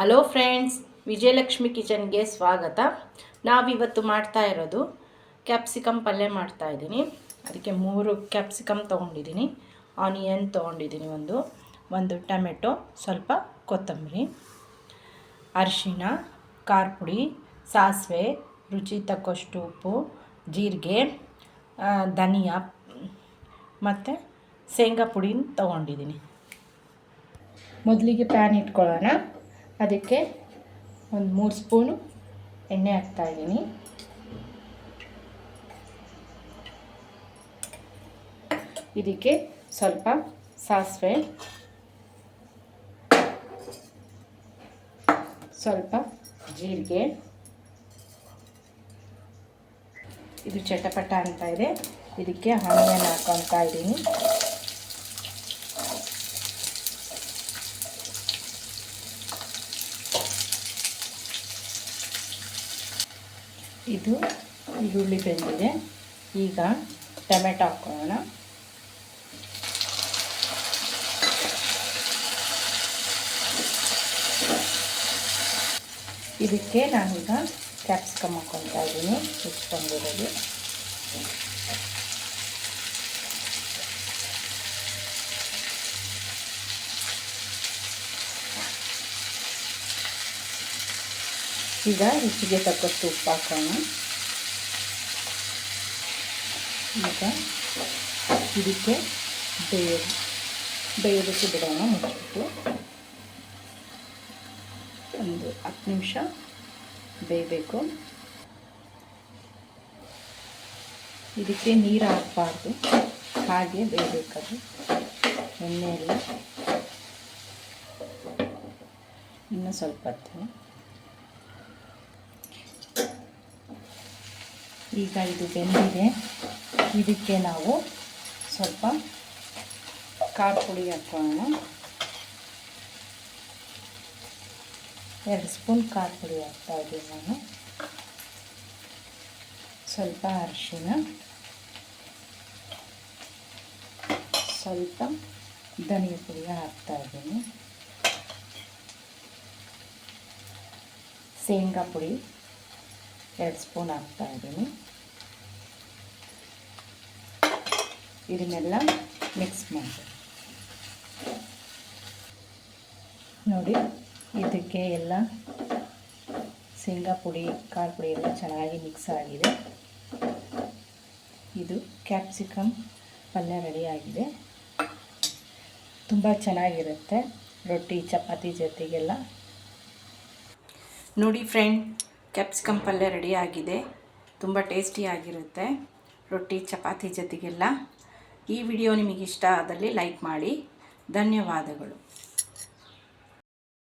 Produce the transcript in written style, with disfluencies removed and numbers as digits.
Hello friends, Vijayalakshmi ಕಿಚನ್ಗೆ ಸ್ವಾಗತ. ನಾವಿವತ್ತು ಮಾಡ್ತಾ ಇರೋದು ಕ್ಯಾಪ್ಸಿಕಮ್ ಪಲ್ಯ ಮಾಡ್ತಾ ಇದ್ದೀನಿ. ಅದಕ್ಕೆ 3 ಕ್ಯಾಪ್ಸಿಕಮ್ ತೊಗೊಂಡಿದ್ದೀನಿ, ಆನಿಯನ್ ತೊಗೊಂಡಿದ್ದೀನಿ, ಒಂದು ಟೊಮೆಟೊ, ಸ್ವಲ್ಪ ಕೊತ್ತಂಬರಿ, ಅರಿಶಿಣ, ಖಾರ ಪುಡಿ, ಸಾಸಿವೆ, ರುಚಿ ತಕ್ಕಷ್ಟು ಉಪ್ಪು, ಜೀರಿಗೆ, ಧನಿಯಾ ಮತ್ತು ಶೇಂಗಾ ಪುಡಿನ ತೊಗೊಂಡಿದ್ದೀನಿ. ಮೊದಲಿಗೆ ಪ್ಯಾನ್ ಇಟ್ಕೊಳ್ಳೋಣ. ಅದಕ್ಕೆ ಒಂದು 3 ಸ್ಪೂನು ಎಣ್ಣೆ ಹಾಕ್ತಾಯಿದ್ದೀನಿ. ಇದಕ್ಕೆ ಸ್ವಲ್ಪ ಸಾಸಿವೆ, ಸ್ವಲ್ಪ ಜೀರಿಗೆ. ಇದು ಚಟಪಟ ಅಂತ ಇದೆ. ಇದಕ್ಕೆ ಆನಿಯನ್ ಹಾಕ್ಕೊತಾ ಇದ್ದೀನಿ. ಇದು ಈರುಳ್ಳಿ ಬೆಂದಿದೆ. ಈಗ ಟೊಮೆಟೊ ಹಾಕ್ಕೊಳ್ಳೋಣ. ಇದಕ್ಕೆ ನಾನೀಗ ಕ್ಯಾಪ್ಸಿಕಮ್ ಹಾಕ್ಕೊತಾ ಇದ್ದೀನಿ, ಹೆಚ್ಚಿಕೊಂಡಿರೋದು. ಈಗ ರುಚಿಗೆ ತಕ್ಕಷ್ಟು ಉಪ್ಪು ಹಾಕೋಣ. ಈಗ ಇದಕ್ಕೆ ಬೇಯೋದಕ್ಕೆ ಬಿಡೋಣ. ಮುಚ್ಚಿಬಿಟ್ಟು ಒಂದು 10 ನಿಮಿಷ ಬೇಯಬೇಕು. ಇದಕ್ಕೆ ನೀರು ಹಾಕಬಾರ್ದು, ಹಾಗೆ ಬೇಯಬೇಕದು. ಎಣ್ಣೆಯಲ್ಲಿ ಇನ್ನೂ ಸ್ವಲ್ಪ ಹೊತ್ತು. ಈಗ ಇದು ಬೆಂದಿದೆ. ಇದಕ್ಕೆ ನಾವು ಸ್ವಲ್ಪ ಖಾರ ಪುಡಿ ಹಾಕೋಣ. 2 ಸ್ಪೂನ್ ಖಾರ ಪುಡಿ ಹಾಕ್ತಾಯಿದ್ದೀನಿ ನಾನು. ಸ್ವಲ್ಪ ಅರಿಶಿಣ, ಸ್ವಲ್ಪ ಧನಿಯಾ ಪುಡಿ ಹಾಕ್ತಾಯಿದ್ದೀನಿ. ಶೇಂಗಾ ಪುಡಿ 2 ಸ್ಪೂನ್ ಹಾಕ್ತಾಯಿದ್ದೀನಿ. ಇದನ್ನೆಲ್ಲ ಮಿಕ್ಸ್ ಮಾಡಿ ನೋಡಿ. ಇದಕ್ಕೆ ಎಲ್ಲ ಶೇಂಗಾ ಪುಡಿ, ಖಾರ ಪುಡಿ ಎಲ್ಲ ಚೆನ್ನಾಗಿ ಮಿಕ್ಸ್ ಆಗಿದೆ. ಇದು ಕ್ಯಾಪ್ಸಿಕಮ್ ಪಲ್ಯ ರೆಡಿ ಆಗಿದೆ. ತುಂಬ ಚೆನ್ನಾಗಿರುತ್ತೆ ರೊಟ್ಟಿ ಚಪಾತಿ ಜೊತೆಗೆಲ್ಲ. ನೋಡಿ ಫ್ರೆಂಡ್, ಕ್ಯಾಪ್ಸಿಕಮ್ ಪಲ್ಯ ರೆಡಿ ಆಗಿದೆ. ತುಂಬ ಟೇಸ್ಟಿಯಾಗಿರುತ್ತೆ ರೊಟ್ಟಿ ಚಪಾತಿ ಜೊತೆಗೆಲ್ಲ. ಈ ವಿಡಿಯೋ ನಿಮಗೆ ಇಷ್ಟ ಆದಲ್ಲಿ ಲೈಕ್ ಮಾಡಿ. ಧನ್ಯವಾದಗಳು.